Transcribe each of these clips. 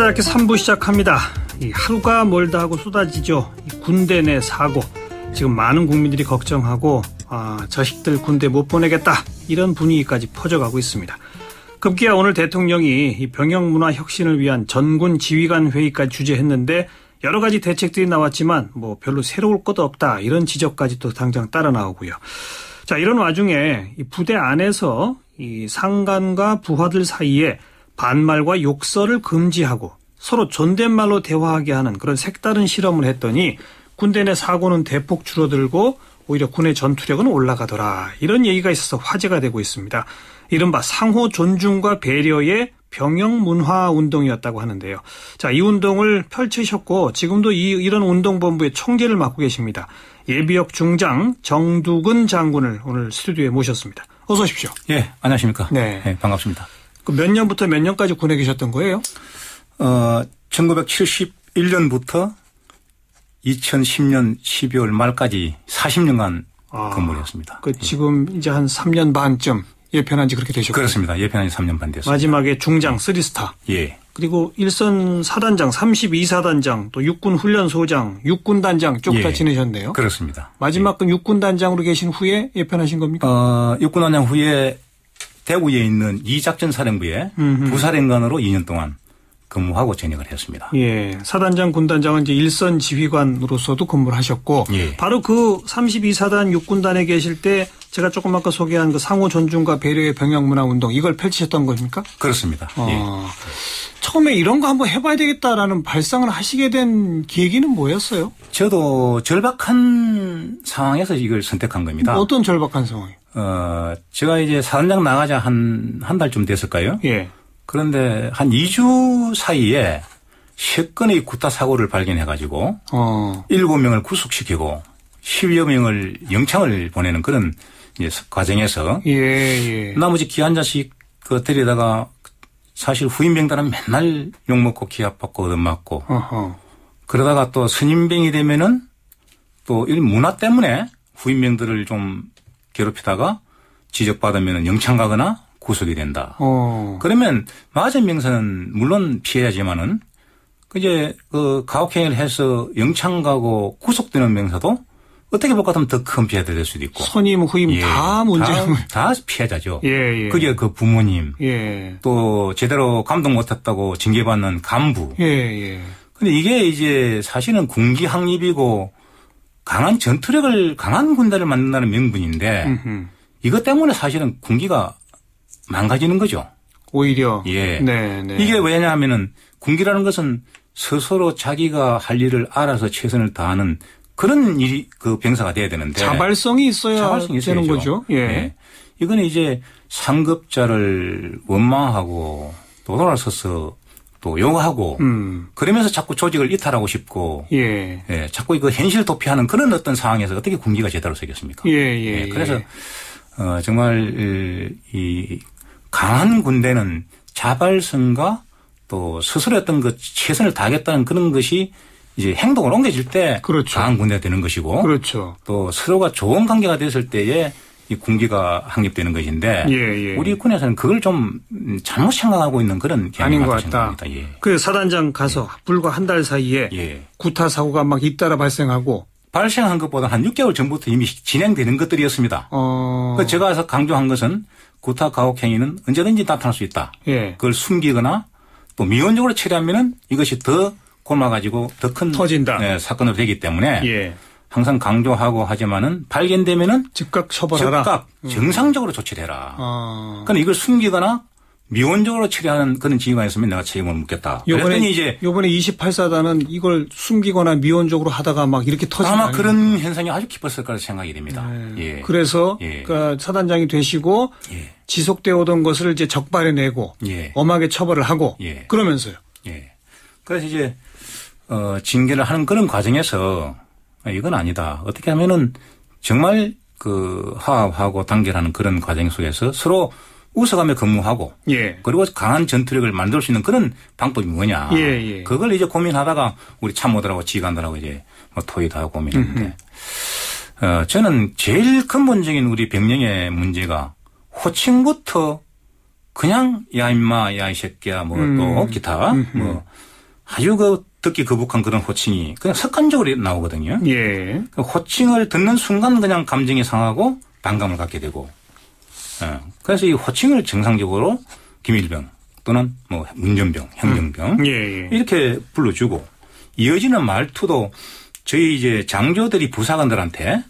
자, 이렇게 3부 시작합니다. 이 하루가 멀다 하고 쏟아지죠. 이 군대 내 사고. 지금 많은 국민들이 걱정하고 자식들 군대 못 보내겠다 이런 분위기까지 퍼져가고 있습니다. 급기야 오늘 대통령이 이 병영문화 혁신을 위한 전군 지휘관 회의까지 주재했는데 여러 가지 대책들이 나왔지만 뭐 별로 새로울 것도 없다 이런 지적까지 또 당장 따라 나오고요. 자, 이런 와중에 이 부대 안에서 이 상관과 부하들 사이에 반말과 욕설을 금지하고 서로 존댓말로 대화하게 하는 그런 색다른 실험을 했더니 군대 내 사고는 대폭 줄어들고 오히려 군의 전투력은 올라가더라. 이런 얘기가 있어서 화제가 되고 있습니다. 이른바 상호 존중과 배려의 병영문화 운동이었다고 하는데요. 자, 이 운동을 펼치셨고 지금도 이런 운동본부의 총재를 맡고 계십니다. 예비역 중장 정두근 장군을 오늘 스튜디오에 모셨습니다. 어서 오십시오. 예, 안녕하십니까. 네, 반갑습니다. 그 몇 년부터 몇 년까지 군에 계셨던 거예요? 1971년부터 2010년 12월 말까지 40년간 근무를 했습니다. 그 지금 이제 한 3년 반쯤 예편한 지 그렇게 되셨고요. 그렇습니다. 예편한 지 3년 반 됐습니다. 마지막에 중장 3스타. 예. 그리고 일선 사단장, 32사단장, 또 육군훈련소장, 육군단장 쭉 다 지내셨네요. 그렇습니다. 마지막 그 육군단장으로 계신 후에 예편하신 겁니까? 육군단장 후에 대구에 있는 이작전사령부의 부사령관으로 2년 동안 근무하고 전역을 했습니다. 예. 사단장, 군단장은 이제 일선 지휘관으로서도 근무를 하셨고, 예. 바로 그 32사단 육군단에 계실 때 제가 조금 아까 소개한 그 상호 존중과 배려의 병영문화 운동 이걸 펼치셨던 겁니까? 그렇습니다. 예. 처음에 이런 거 한번 해봐야 되겠다라는 발상을 하시게 된 계기는 뭐였어요? 저도 절박한 상황에서 이걸 선택한 겁니다. 어떤 절박한 상황이요? 제가 이제 사단장 나가자 한 달쯤 됐을까요? 예. 그런데 한 2주 사이에 10건의 구타 사고를 발견해가지고 7명을 구속시키고 10여 명을 영창을 보내는 그런 이제 과정에서 나머지 귀한 자식 그 데리다가 사실 후임 병단은 맨날 욕먹고 기합받고 얻어맞고 그러다가 또 선임병이 되면은 또 이 문화 때문에 후임 병들을 좀 괴롭히다가 지적받으면 영창 가거나 구속이 된다. 그러면 맞은 명사는 물론 피해야지만은 이제 그 가혹행위를 해서 영창 가고 구속되는 명사도 어떻게 볼 것 같으면 더 큰 피해가 될 수도 있고. 선임, 후임 다 문제는. 다 피해자죠. 예. 그게 그 부모님. 예. 또 제대로 감독 못했다고 징계받는 간부. 예. 근데 이게 이제 사실은 군기 확립이고 강한 전투력을 강한 군대를 만든다는 명분인데 이것 때문에 사실은 군기가 망가지는 거죠. 오히려. 예. 네. 이게 왜냐하면은 군기라는 것은 스스로 자기가 할 일을 알아서 최선을 다하는 그런 일이 그 병사가 돼야 되는데. 자발성이 있어야 되는 거죠. 예. 이거는 이제 상급자를 원망하고 또 돌아서서 또 욕하고 그러면서 자꾸 조직을 이탈하고 싶고 자꾸 이거 현실 도피하는 그런 어떤 상황에서 어떻게 군기가 제대로 서겠습니까? 그래서 정말 이 강한 군대는 자발성과 또 스스로 어떤 그 최선을 다하겠다는 그런 것이 이제 행동을 옮겨질 때 그렇죠. 강한 군대가 되는 것이고 그렇죠. 또 서로가 좋은 관계가 됐을 때에 이 군기가 확립되는 것인데 우리 군에서는 그걸 좀 잘못 생각하고 있는 그런 아닌 것 같다. 그 사단장 가서 불과 한 달 사이에 구타 사고가 막 잇따라 발생하고 발생한 것보다 한 6개월 전부터 이미 진행되는 것들이었습니다. 제가 와서 강조한 것은 구타 가혹행위는 언제든지 나타날 수 있다. 그걸 숨기거나 또 미온적으로 처리하면은 이것이 더 곪아가지고 더 큰 사건으로 되기 때문에 항상 강조하고 하지만은 발견되면은 즉각 처벌하라. 즉각 정상적으로 조치를 해라. 그러니까 이걸 숨기거나 미온적으로 처리하는 그런 지휘가 있으면 내가 책임을 묻겠다. 요번에 28사단은 이걸 숨기거나 미온적으로 하다가 막 이렇게 터지는 아마 그런 현상이 아주 깊었을 거라 생각이 됩니다. 그래서 그러니까 사단장이 되시고 지속되어 오던 것을 이제 적발해내고 엄하게 처벌을 하고 그러면서요. 그래서 이제 징계를 하는 그런 과정에서 이건 아니다. 어떻게 하면은 정말 그 화합하고 단결하는 그런 과정 속에서 서로 웃어가며 근무하고 그리고 강한 전투력을 만들 수 있는 그런 방법이 뭐냐. 그걸 이제 고민하다가 우리 참모들하고 지휘관들하고 이제 뭐 토의도 하고 고민했는데 저는 제일 근본적인 우리 병령의 문제가 호칭부터 그냥 야 임마 야 이 새끼야 뭐 또 기타 뭐 아주 듣기 거북한 그런 호칭이 그냥 습관적으로 나오거든요. 예. 호칭을 듣는 순간 그냥 감정이 상하고 반감을 갖게 되고. 그래서 이 호칭을 정상적으로 김일병 또는 뭐 문전병, 행정병 예. 이렇게 불러주고 이어지는 말투도 저희 이제 장교들이 부사관들한테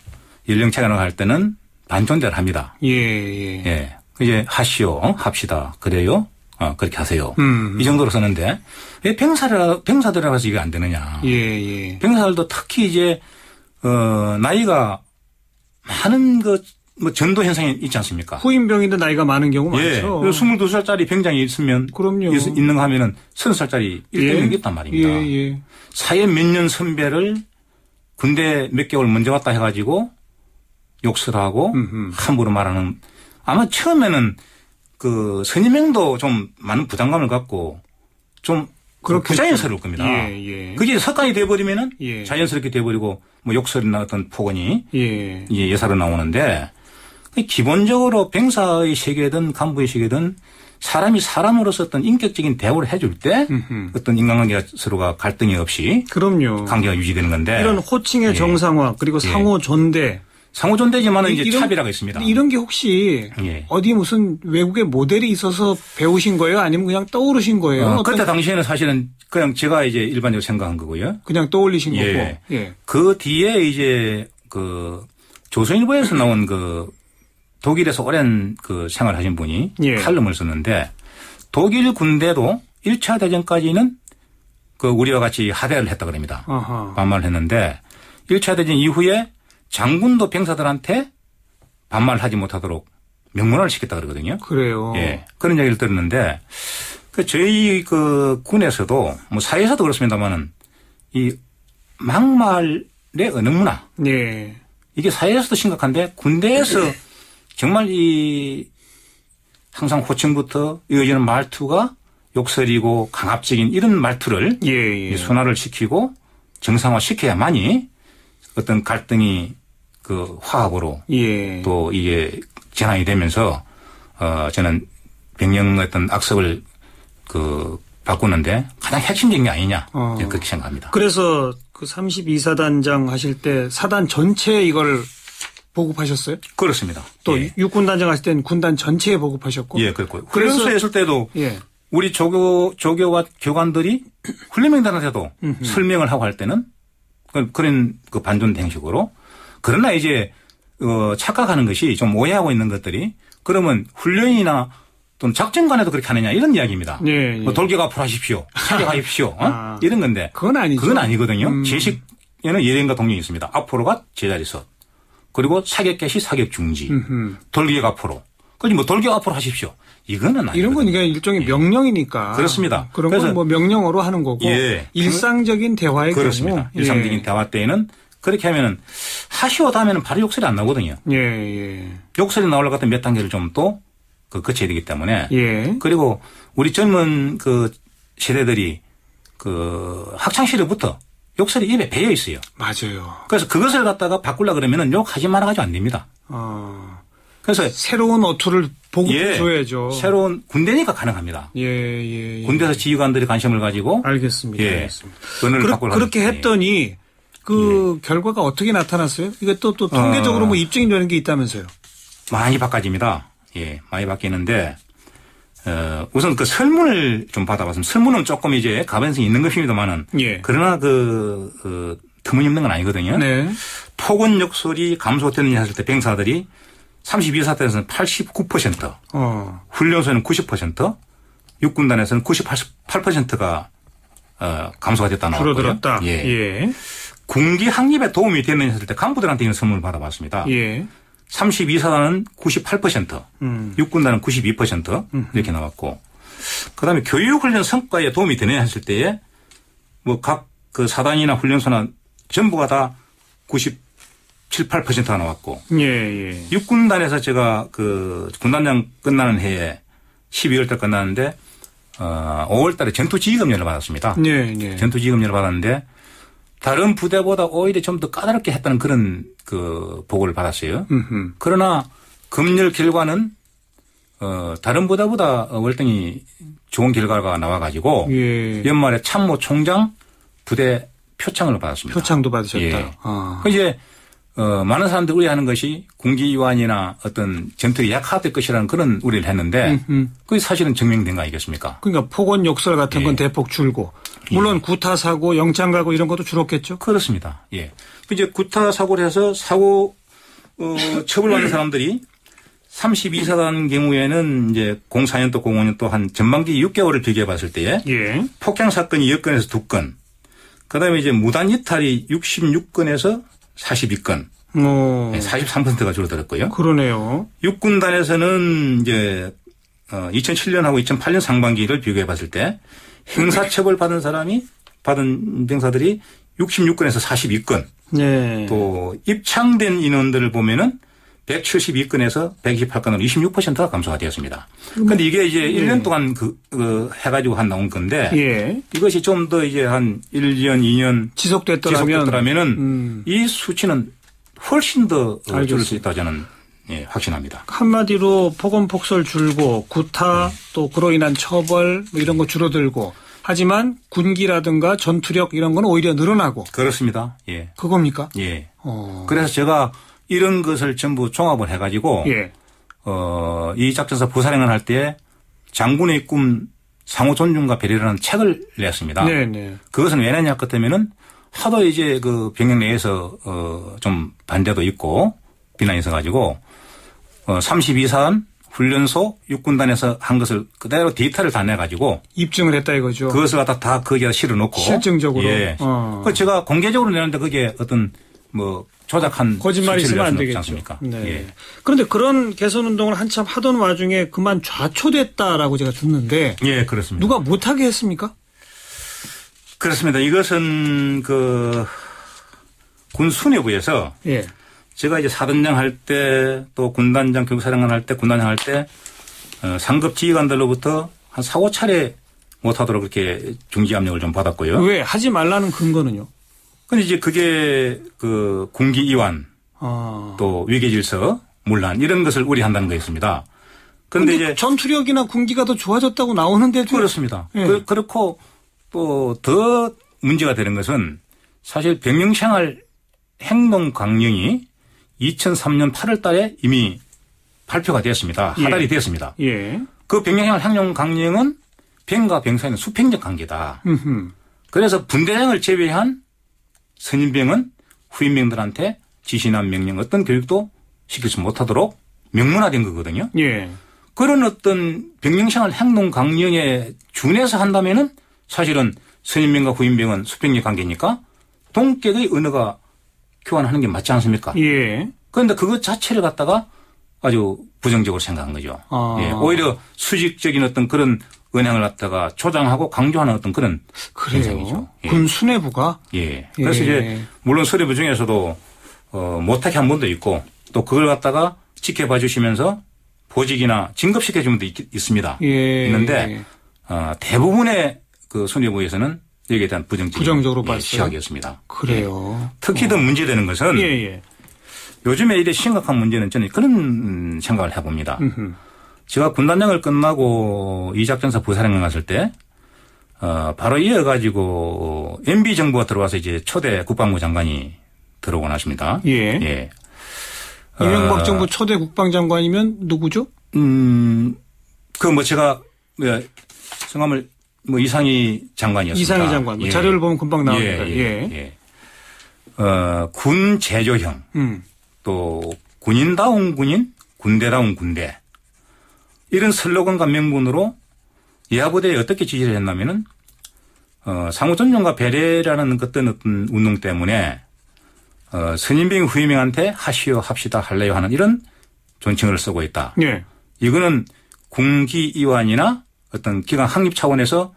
연령차가 할 때는 반존대를 합니다. 예. 이제 하시오, 합시다, 그래요, 그렇게 하세요. 이 정도로 쓰는데 왜 병사들이라고 해서 이게 안 되느냐. 예. 병사들도 특히 이제 나이가 많은 뭐 전도 현상이 있지 않습니까? 후임병인데 나이가 많은 경우 많죠. 22살짜리 병장이 있으면 그럼요. 있는 거 하면은 30살짜리 1대병이 있단 말입니다. 예. 사회 몇 년 선배를 군대 몇 개월 먼저 왔다 해가지고 욕설 하고 함부로 말하는 아마 처음에는 그 선임행도 좀 많은 부담감을 갖고 좀 부자연스러울 겁니다. 예. 그게 습관이 돼버리면은 예. 자연스럽게 돼버리고 뭐 욕설이나 어떤 폭언이 예. 이제 예사로 나오는데 기본적으로 병사의 세계든 간부의 세계든 사람이 사람으로서 어떤 인격적인 대우를 해줄 때 어떤 인간관계가 서로가 갈등이 없이 그럼요. 관계가 유지되는 건데 이런 호칭의 정상화 그리고 상호 존대 상호존대지만은 이제 차별화가 있습니다. 이런 게 혹시 어디 무슨 외국의 모델이 있어서 배우신 거예요? 아니면 그냥 떠오르신 거예요? 그때 당시에는 사실은 그냥 제가 이제 일반적으로 생각한 거고요. 그냥 떠올리신 거고. 예. 그 뒤에 이제 그 조선일보에서 나온 그 독일에서 오랜 그 생활하신 분이 칼럼을 썼는데 독일 군대도 1차 대전까지는 그 우리와 같이 하대를 했다 그럽니다. 반말을 했는데 1차 대전 이후에 장군도 병사들한테 반말하지 못하도록 명문화를 시켰다 그러거든요. 그래요. 예. 그런 얘기를 들었는데 저희 그 군에서도 뭐 사회에서도 그렇습니다만은 이 막말의 언어 문화. 예. 이게 사회에서도 심각한데 군대에서 정말 이 항상 호칭부터 이어지는 말투가 욕설이고 강압적인 이런 말투를 순화를 시키고 정상화 시켜야만이 어떤 갈등이 그 화합으로 또 이게 전환이 되면서 저는 병영 어떤 악습을 그 바꾸는데 가장 핵심적인 게 아니냐 그렇게 생각합니다. 그래서 그 32사단장 하실 때 사단 전체에 이걸 보급하셨어요? 그렇습니다. 또 육군단장 하실 때는 군단 전체에 보급하셨고. 예, 그렇고요. 그래서 했을 때도 우리 조교와 교관들이 훈련병단한테도 설명을 하고 할 때는 그런 그 반존대 형식으로 그러나 이제 착각하는 것이 좀 오해하고 있는 것들이 그러면 훈련이나 또는 작전관에도 그렇게 하느냐 이런 이야기입니다. 뭐 돌격 앞으로 하십시오. 사격하십시오. 이런 건데 그건 아니죠. 그건 아니거든요. 제식에는 예령과 동령이 있습니다. 앞으로가 제자리 서 그리고 사격 개시 사격 중지 돌격 앞으로 그지 뭐 돌격 앞으로 하십시오. 이거는 아니거든요. 이런 건 이게 일종의 명령이니까. 그렇습니다. 그런 건 뭐 명령어로 하는 거고 일상적인 대화의 그렇습니다. 경우. 일상적인 대화 때에는 그렇게 하면은 하시오 다음에는 바로 욕설이 안 나오거든요. 욕설이 나오려고 하면 몇 단계를 좀 또 거쳐야 되기 때문에. 그리고 우리 젊은 그 세대들이 그 학창 시절부터 욕설이 입에 배어 있어요. 맞아요. 그래서 그것을 갖다가 바꾸려 그러면은 욕하지 말아 가지고 안 됩니다. 그래서 새로운 어투를 보급해줘야죠. 새로운 군대니까 가능합니다. 군대에서 지휘관들이 관심을 가지고. 알겠습니다. 언어를 그렇게 했더니 그 결과가 어떻게 나타났어요? 이게 또 통계적으로 뭐 입증이 되는 게 있다면서요? 많이 바꿔집니다. 많이 바뀌는데 우선 그 설문을 좀 받아봤습니다. 설문은 조금 이제 가변성이 있는 것입니다만은 그러나 그 터무니없는 건 아니거든요. 폭언 욕설이 감소됐느냐 했을 때 병사들이 32사단에서는 89%, 훈련소에는 90%, 육군단에서는 98%가 감소가 됐다는 거고요. 줄어들었다. 군기 확립에 도움이 됐느냐 했을 때 간부들한테 이런 선물을 받아봤습니다. 32사단은 98%, 육군단은 92% 이렇게 나왔고, 그다음에 교육훈련 성과에 도움이 되느냐 했을 때에 뭐 각 그 사단이나 훈련소나 전부가 다 97, 8%가 나왔고, 육군단에서 제가 그 군단장 끝나는 해에 12월 달 끝났는데 5월 달에 전투지휘금연을 받았습니다. 전투지휘금연을 받았는데 다른 부대보다 오히려 좀 더 까다롭게 했다는 그런 그 보고를 받았어요. 그러나 금열 결과는 다른 보다 월등히 좋은 결과가 나와가지고 예. 연말에 참모 총장 부대 표창을 받았습니다. 표창도 받으셨다. 예. 이제 많은 사람들이 우려하는 것이 군기이완이나 어떤 전투력이 약화될 것이라는 그런 우려를 했는데 그게 사실은 증명된 거 아니겠습니까? 그러니까 폭언 욕설 같은 건 예. 대폭 줄고 물론 구타 사고 영창 가고 이런 것도 줄었겠죠? 그렇습니다. 예. 이제 구타 사고를 해서 사고 처벌받는 사람들이 32사단 경우에는 이제 04년도 05년도 한 전반기 6개월을 비교해 봤을 때에 예. 폭행 사건이 10건에서 2건, 그다음에 이제 무단 이탈이 66건에서 42건, 43%가 줄어들었고요. 그러네요. 육군단에서는 이제 2007년하고 2008년 상반기를 비교해 봤을 때 형사처벌 받은 병사들이 66건에서 42건, 네. 또 입창된 인원들을 보면은 172건에서 128건으로 26%가 감소가 되었습니다. 그런데 이게 이제 1년 동안 해가지고 나온 건데 예. 이것이 좀 더 이제 한 1년, 2년 지속됐더라면은 이 수치는 훨씬 더 줄일 수 있다고 저는 확신합니다. 한마디로 폭언 폭설 줄고 구타 또 그로 인한 처벌 뭐 이런 거 줄어들고 하지만 군기라든가 전투력 이런 건 오히려 늘어나고. 그렇습니다. 예. 그겁니까? 예. 그래서 제가 이런 것을 전부 종합을 해가지고 예. 이 작전사 부사령을 할 때 장군의 꿈 상호 존중과 배려라는 책을 냈습니다. 네네. 그것은 왜 냈냐 하면은 하도 이제 그 병영 내에서 좀 반대도 있고 비난이 있어가지고 32산 훈련소 육군단에서 한 것을 그대로 데이터를 다 내가지고 입증을 했다 이거죠. 그것을 갖다 다 거기다 실어놓고 실증적으로. 예. 제가 공개적으로 내는데 그게 어떤 뭐 조작한 거짓말이 있으면 안 되겠죠. 않습니까? 네. 예. 그런데 그런 개선 운동을 한참 하던 와중에 그만 좌초됐다라고 제가 듣는데. 예, 그렇습니다. 누가 못하게 했습니까? 그렇습니다. 이것은 군 수뇌부에서 예. 제가 이제 사단장 할 때 또 군단장 교육사령관 할 때 군단장 할 때 상급 지휘관들로부터 한 4, 5차례 못하도록 그렇게 중지 압력을 좀 받았고요. 왜 하지 말라는 근거는요? 근데 이제 그게 군기 이완 또 위계 질서 문란 이런 것을 우려한다는 거였습니다. 그런데 이제 전투력이나 군기가 더 좋아졌다고 나오는데도 그렇습니다. 예. 그렇고 또 더 문제가 되는 것은 사실 병영생활 행동 강령이 2003년 8월 달에 이미 발표가 되었습니다. 하달이 되었습니다. 예. 그 병영생활 행동 강령은 병과 병사에는 수평적 관계다. 그래서 분대장을 제외한 선임병은 후임병들한테 지시나 명령 어떤 교육도 시키지 못하도록 명문화된 거거든요. 예. 그런 어떤 병영생활 행동 강령에 준해서 한다면은 사실은 선임병과 후임병은 수평적 관계니까 동격의 언어가 교환하는 게 맞지 않습니까? 예. 그런데 그것 자체를 갖다가 아주 부정적으로 생각한 거죠. 예. 오히려 수직적인 어떤 그런 은행을 갖다가 조장하고 강조하는 어떤 그런 현상이죠. 예. 군 수뇌부가? 예. 그래서 이제 물론 수뇌부 중에서도 못하게 한 분도 있고 또 그걸 갖다가 지켜봐 주시면서 보직이나 진급시켜 준 분도 있습니다. 예. 있는데 대부분의 그 수뇌부에서는 여기에 대한 부정적으로 봤어요. 시각이었습니다. 그래요. 예. 특히 더 문제되는 것은 예. 요즘에 이래 심각한 문제는 저는 그런 생각을 해봅니다. 제가 군단장을 끝나고 이 작전사 부사령관 갔을 때 바로 이어가지고 MB 정부가 들어와서 이제 초대 국방부 장관이 들어오고 나십니다. 예. 예. 이명박 정부 초대 국방장관이면 누구죠? 제가 성함을 이상희 장관이었습니다. 이상희 장관. 예. 자료를 보면 금방 나옵니다. 예. 군 제조형. 또 군인다운 군인, 군대다운 군대. 이런 슬로건과 명분으로 예하부대에 어떻게 지시를 했냐면은 상호 존중과 배려라는 어떤 운동 때문에 선임병 후임병한테 하시오 합시다 할래요 하는 이런 존칭어를 쓰고 있다. 예. 이거는 군기 이완이나 어떤 기관 확립 차원에서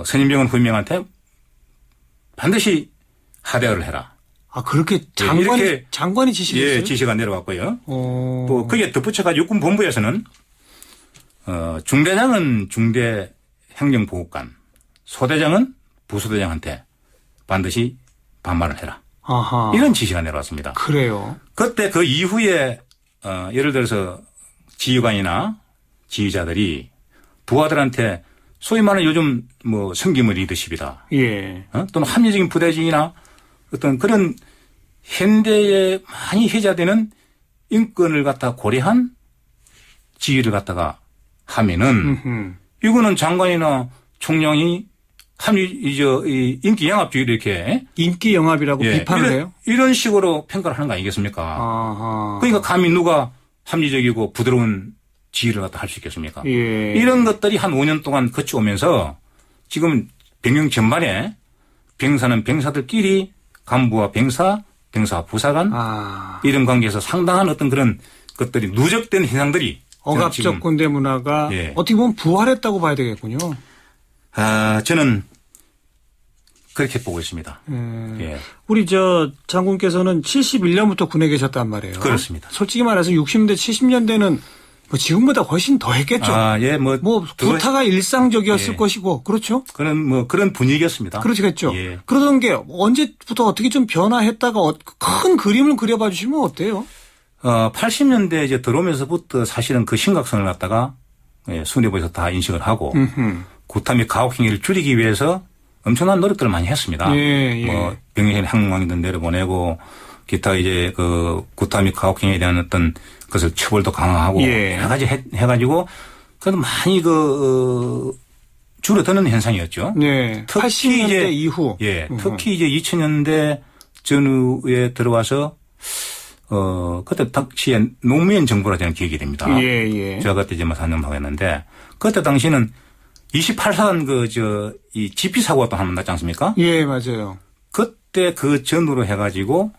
선임병은 후임병한테 반드시 하대어를 해라. 아, 그렇게 장관이 지시를 했어요? 예, 지시가 내려왔고요. 또 거기에 덧붙여가지고 육군본부에서는 중대장은 중대 행정보호관, 소대장은 부소대장한테 반드시 반말을 해라. 아하. 이런 지시가 내려왔습니다. 그래요. 그때 그 이후에 예를 들어서 지휘관이나 지휘자들이 부하들한테 소위 말하는 요즘 뭐 성기물 리더십이다. 예. 또는 합리적인 부대진이나 어떤 그런 현대에 많이 회자되는 인권을 갖다 고려한 지휘를 갖다가 하면은 이거는 장관이나 총령이 인기 영합주의를 이렇게 인기 영합이라고 비판을 해요? 이런 식으로 평가를 하는 거 아니겠습니까? 아하. 그러니까 감히 누가 합리적이고 부드러운 지휘를 갖다 할 수 있겠습니까? 예. 이런 것들이 한 5년 동안 거쳐오면서 지금 병영 전반에 병사는 병사들끼리 간부와 병사, 병사와 부사관 이런 관계에서 상당한 어떤 그런 것들이 누적된 현상들이 억압적 군대 문화가 예. 어떻게 보면 부활했다고 봐야 되겠군요. 저는 그렇게 보고 있습니다. 예. 우리 장군께서는 71년부터 군에 계셨단 말이에요. 그렇습니다. 솔직히 말해서 60년대, 70년대는 뭐 지금보다 훨씬 더 했겠죠. 예, 뭐 구타가 일상적이었을 예. 것이고, 그렇죠? 그런 분위기였습니다. 그렇겠죠. 예. 그러던 게 언제부터 어떻게 좀 변화했다가 큰 그림을 그려봐 주시면 어때요? 80년대 이제 들어오면서부터 사실은 그 심각성을 갖다가 수뇌부에서 다 인식을 하고 구타 및 가혹 행위를 줄이기 위해서 엄청난 노력들을 많이 했습니다. 예. 뭐 병력의 항공항이든 내려보내고 기타 이제 그 구타 및 가혹 행위에 대한 어떤 것을 처벌도 강화하고 예. 여러 가지 해가지고 그래도 많이 줄어드는 현상이었죠. 네. 특히 80년대 이제 이후. 특히 이제 2000년대 전후에 들어와서 그때 당시에 노무현 정부라 저는 기억이 됩니다. 예. 제가 그때 이제 4년 하고 했는데 그때 당시는 28산 이 집비 사고가 또 한 번 났지 않습니까? 예, 맞아요. 그때 그 전후로 해가지고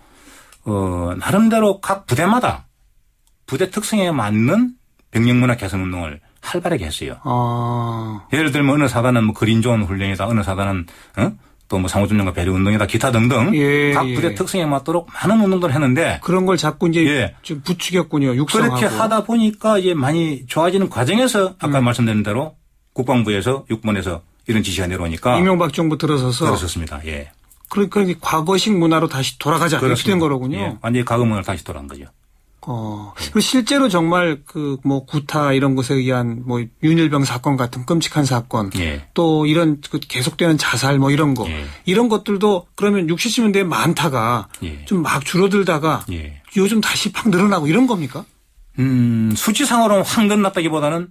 나름대로 각 부대마다 부대 특성에 맞는 병력문화 개선 운동을 활발하게 했어요. 예를 들면 어느 사단은 뭐 그린 좋은 훈련이다, 어느 사단은 또 뭐 상호준영과 배려 운동이다, 기타 등등 각 부대 특성에 맞도록 많은 운동들을 했는데 그런 걸 자꾸 이제 좀 부추겼군요. 육성하고. 그렇게 하다 보니까 이제 많이 좋아지는 과정에서 아까 말씀드린 대로 국방부에서 육본에서 이런 지시가 내려오니까 이명박 정부 들어섰습니다. 예. 그러니까 과거식 문화로 다시 돌아가자 이렇게 된 거로군요. 예. 완전히 과거 문화로 다시 돌아간 거죠. 그리고 실제로 정말 뭐 구타 이런 것에 의한 뭐 윤일병 사건 같은 끔찍한 사건, 또 이런 계속되는 자살 뭐 이런 거, 이런 것들도 그러면 60, 70년대에 많다가 좀 막 줄어들다가 요즘 다시 팍 늘어나고 이런 겁니까? 수치상으로 확 늘어났다기보다는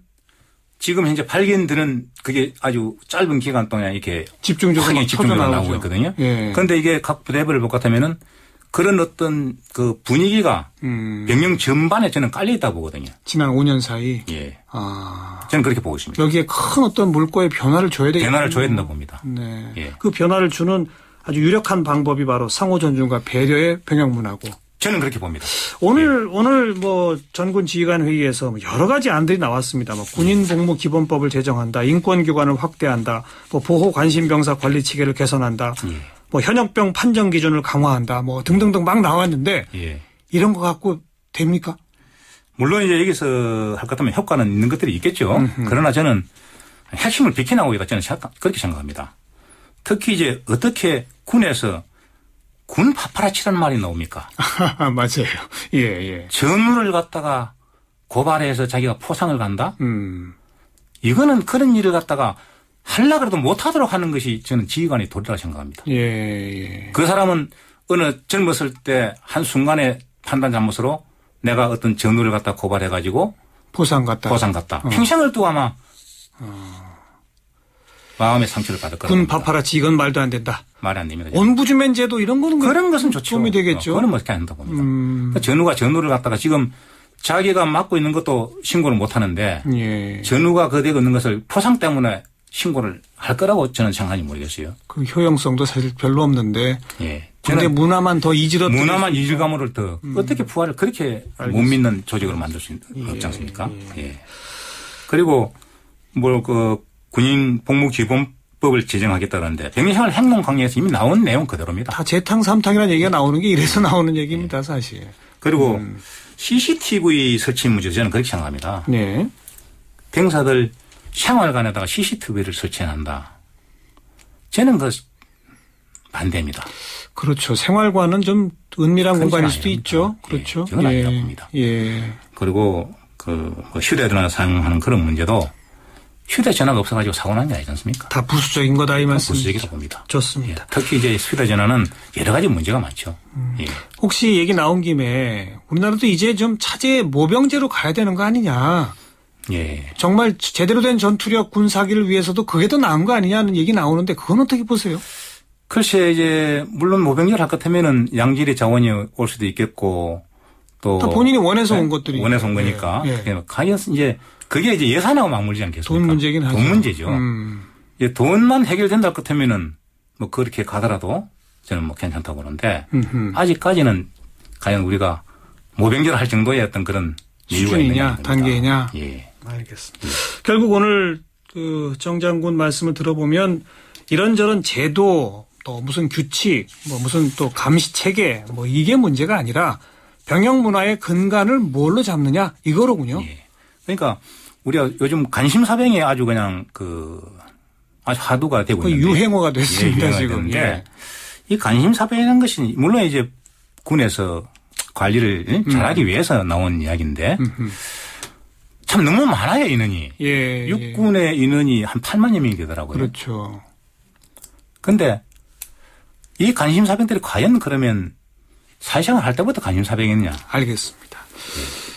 지금 현재 발견되는 그게 아주 짧은 기간 동안 이렇게 집중적으로 나오고 있거든요. 그런데 이게 각 부대별을 볼 것 같으면은 그런 어떤 그 분위기가 병영 전반에 저는 깔려 있다고 보거든요. 지난 5년 사이. 예. 저는 그렇게 보고 있습니다. 여기에 큰 어떤 물꼬의 변화를 줘야 되겠군요. 변화를 줘야 된다고 봅니다. 네. 예. 그 변화를 주는 아주 유력한 방법이 바로 상호 존중과 배려의 병영 문화고. 저는 그렇게 봅니다. 오늘 뭐 전군 지휘관 회의에서 여러 가지 안들이 나왔습니다. 뭐 군인 복무 기본법을 제정한다, 인권 기관을 확대한다, 뭐 보호 관심 병사 관리 체계를 개선한다. 뭐 현역병 판정 기준을 강화한다, 뭐 등등등 막 나왔는데 이런 거 갖고 됩니까? 물론 이제 여기서 할 것 같으면 효과는 있는 것들이 있겠죠. 그러나 저는 핵심을 비켜나오기가 저는 그렇게 생각합니다. 특히 이제 어떻게 군에서 군 파파라치라는 말이 나옵니까? 맞아요. 예. 전우를 갖다가 고발해서 자기가 포상을 간다? 이거는 그런 일을 갖다가 하려고 해도 못하도록 하는 것이 저는 지휘관의 도리라고 생각합니다. 예. 그 사람은 어느 젊었을 때 한순간에 판단 잘못으로 내가 어떤 전우를 갖다 고발해가지고 포상 갔다. 평생을 두고 아마 마음의 상처를 받을 거라고. 군 파파라치 이건 말도 안 된다. 말이 안 됩니다. 온부주맨 제도 이런 거는 그런 것은 좋죠. 도움이 되겠죠. 그런 것밖에 안 된다고 봅니다. 전우가 전우를 갖다가 지금 자기가 맡고 있는 것도 신고를 못 하는데 전우가 그대고 있는 것을 포상 때문에 신고를 할 거라고 저는 생각하지 모르겠어요. 그 효용성도 사실 별로 없는데. 예. 근데 문화만 더 문화만 이질감으로 더 어떻게 부활을 그렇게 못 믿는 조직으로 만들 수 없지 않습니까? 예. 그리고 군인 복무 기본법을 제정하겠다는데 병력생활 행동 강령에서 이미 나온 내용 그대로입니다. 다 재탕 삼탕이라는 얘기가 나오는 게 이래서 나오는 얘기입니다, 사실. 그리고 CCTV 설치 문제 저는 그렇게 생각합니다. 네. 병사들 생활관에다가 CCTV를 설치한다. 저는 반대입니다. 그렇죠. 생활관은 좀 은밀한 공간일 수도 있죠. 그렇죠. 저는 아니라고 봅니다. 예. 그리고 휴대전화 사용하는 그런 문제도 휴대전화가 없어가지고 사고 난 게 아니지 않습니까? 다 부수적인 거다 이 말씀. 부수적이라고 봅니다. 좋습니다. 예. 특히 이제 휴대전화는 여러 가지 문제가 많죠. 예. 혹시 얘기 나온 김에 우리나라도 이제 좀 차제 모병제로 가야 되는 거 아니냐. 예. 정말 제대로 된 전투력 군사기를 위해서도 그게 더 나은 거 아니냐는 얘기 나오는데 그건 어떻게 보세요? 글쎄 이제 물론 모병제를 할 것 같으면은 양질의 자원이 올 수도 있겠고 또 본인이 원해서 온 것들이 원해서 온 거니까 과연 이제 그게 이제 예산하고 맞물리지 않겠습니까? 돈 문제긴 하죠. 돈 문제죠. 이제 돈만 해결된다 할 것 같으면은 뭐 그렇게 가더라도 저는 뭐 괜찮다고 보는데 아직까지는 과연 우리가 모병제를 할 정도의 어떤 그런 수준이냐 단계냐. 예. 알겠습니다. 결국 오늘 정 장군 말씀을 들어보면 이런저런 제도 또 무슨 규칙 뭐 무슨 또 감시 체계 뭐 이게 문제가 아니라 병영 문화의 근간을 뭘로 잡느냐 이거로군요. 예. 그러니까 우리가 요즘 관심사병이 아주 그냥 아주 화두가 되고 있는데 유행어가 됐습니다. 지금. 예. 이 관심사병이라는 것이 물론 이제 군에서 관리를 잘하기 위해서 나온 이야기인데 참 너무 많아요 인원이. 예. 육군의 인원이 한 8만여 명이 되더라고요. 그렇죠. 그런데 이 관심사병들이 과연 그러면 사회생활 할 때부터 관심사병이었냐? 알겠습니다.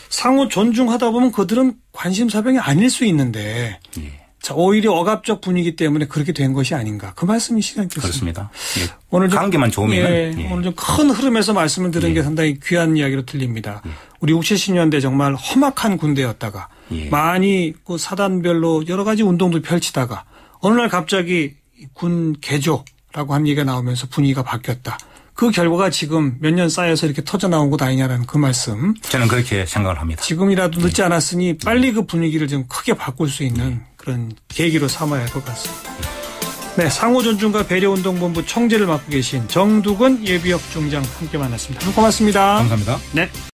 상호 존중하다 보면 그들은 관심사병이 아닐 수 있는데 예. 자, 오히려 억압적 분위기 때문에 그렇게 된 것이 아닌가. 그 말씀이시지 않겠습니까? 그렇습니다. 예. 오늘 관계만 좋으면 오늘 좀 큰 흐름에서 말씀을 들은 게 상당히 귀한 이야기로 들립니다. 우리 60, 70년대 정말 험악한 군대였다가 많이 그 사단별로 여러 가지 운동도 펼치다가 어느 날 갑자기 군 개조라고 한 얘기가 나오면서 분위기가 바뀌었다. 그 결과가 지금 몇 년 쌓여서 이렇게 터져 나온 것 아니냐라는 그 말씀. 저는 그렇게 생각을 합니다. 지금이라도 늦지 않았으니 빨리 그 분위기를 좀 크게 바꿀 수 있는 그런 계기로 삼아야 할 것 같습니다. 네, 상호존중과 배려운동본부 청재를 맡고 계신 정두근 예비역 중장 함께 만났습니다. 고맙습니다. 감사합니다. 네.